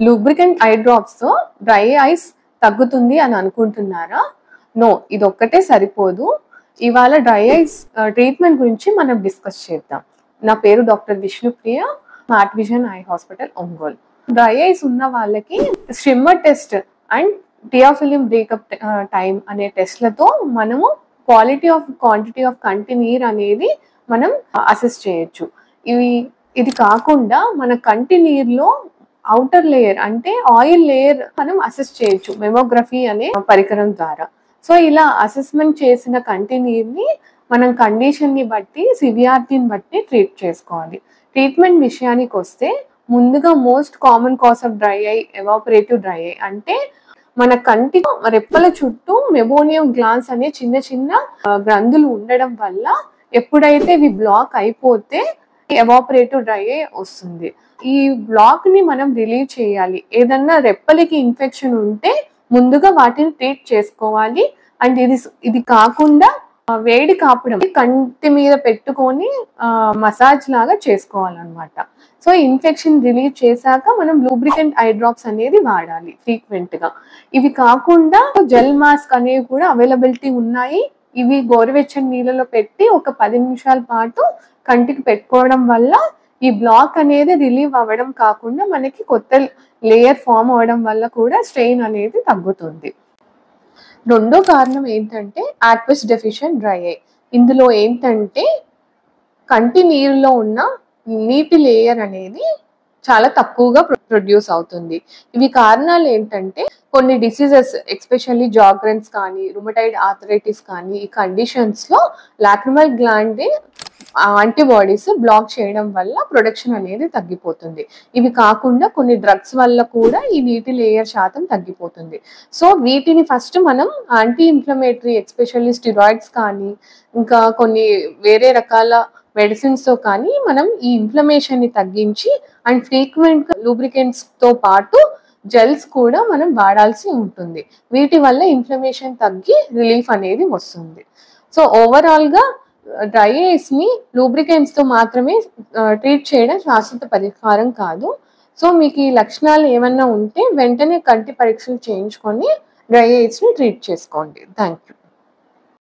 Lubricant eye drops తో dry ice తగ్గుతుంది అని అనుకుంటున్నారా? నో, ఇది ఒక్కటే సరిపోదు. ఇవాళ డ్రై ఐస్ ట్రీట్మెంట్ గురించి మనం డిస్కస్ చేద్దాం. నా పేరు doctor Vishnupriya, smart vision eye hospital, Ongole. Dry ice ఉన్న వాళ్ళకి స్ట్రిమ్మర్ టెస్ట్ అండ్ టియాఫిలిం బ్రేకప్ టైం అనే టెస్ట్లతో మనము క్వాంటిటీ ఆఫ్ కంటి నీరు అనేది మనం అసెస్ చేయొచ్చు. ఇది కాకుండా మన కంటి నీరులో ఔటర్ లేయర్ అంటే ఆయిల్ లేయర్ మనం అసెస్ చేయొచ్చు మెమోగ్రఫీ అనే పరికరం ద్వారా. సో ఇలా అసెస్మెంట్ చేసిన కంటి నీరుని మనం కండిషన్ని బట్టి, సివియారిటీని బట్టి ట్రీట్ చేసుకోవాలి. ట్రీట్మెంట్ విషయానికి వస్తే ముందుగా most common cause of dry eye evaporative dry eye అంటే మన కంటి రెప్పల చుట్టూ మెబోనియం గ్లాన్స్ అనే చిన్న చిన్న గ్రంథులు ఉండడం వల్ల ఎప్పుడైతే ఇవి బ్లాక్ అయిపోతే ఎవాపరేటివ్ డ్రై ఐ వస్తుంది. ఈ బ్లాక్ ని మనం రిలీవ్ చేయాలి. ఏదన్నా రెప్పలకి ఇన్ఫెక్షన్ ఉంటే ముందుగా వాటిని ట్రీట్ చేసుకోవాలి. అండ్ ఇది కాకుండా వేడి కాపడం కంటి మీద పెట్టుకొని మసాజ్ లాగా చేసుకోవాలన్నమాట. సో ఇన్ఫెక్షన్ రిలీవ్ చేశాక మనం లూబ్రికెంట్ ఐ డ్రాప్స్ అనేది వాడాలి ఫ్రీక్వెంట్ గా. ఇవి కాకుండా జెల్ మాస్క్ అనేవి కూడా అవైలబిలిటీ ఉన్నాయి. ఇవి గోరువెచ్చని నీళ్ళలో పెట్టి ఒక 10 నిమిషాల పాటు కంటికి పెట్టుకోవడం వల్ల ఈ బ్లాక్ అనేది రిలీవ్ అవ్వడం కాకుండా మనకి కొత్త లేయర్ ఫామ్ అవడం వల్ల కూడా స్ట్రెయిన్ అనేది తగ్గుతుంది. రెండో కారణం ఏంటంటే ఆక్వస్ డెఫిషియెంట్ డ్రై ఐ. ఇందులో ఏంటంటే కంటి నీరులో ఉన్న నీటి లేయర్ అనేది చాలా తక్కువగా ప్రొడ్యూస్ అవుతుంది. ఇవి కారణాలు ఏంటంటే కొన్ని డిసీజెస్ ఎస్పెషల్లీ జాగ్రెన్స్ కానీ, రుమటైడ్ ఆర్థరైటిస్ కానీ, ఈ కండిషన్స్ లో లాక్రిమల్ గ్లాండ్ యాంటీబాడీస్ బ్లాక్ చేయడం వల్ల ప్రొడక్షన్ అనేది తగ్గిపోతుంది. ఇవి కాకుండా కొన్ని డ్రగ్స్ వల్ల కూడా ఈ నీటి లేయర్ శాతం తగ్గిపోతుంది. సో వీటిని ఫస్ట్ మనం యాంటీ ఇన్ఫ్లమేటరీ ఎస్పెషల్లీ స్టిరాయిడ్స్ కానీ, ఇంకా కొన్ని వేరే రకాల మెడిసిన్స్ తో కానీ మనం ఈ ఇన్ఫ్లమేషన్ ని తగ్గించి అండ్ ఫ్రీక్వెంట్ లూబ్రికెంట్స్ తో పాటు జెల్స్ కూడా మనం వాడాల్సి ఉంటుంది. వీటి వల్ల ఇన్ఫ్లమేషన్ తగ్గి రిలీఫ్ అనేది వస్తుంది. సో ఓవరాల్ గా డ్రై ఐస్ ని లూబ్రికెంట్స్ తో మాత్రమే ట్రీట్ చేయడం శాశ్వత పరిష్కారం కాదు. సో మీకు ఈ లక్షణాలు ఏమన్నా ఉంటే వెంటనే కంటి పరీక్షలు చేయించుకొని డ్రై ఐస్ ని ట్రీట్ చేసుకోండి. Thank you.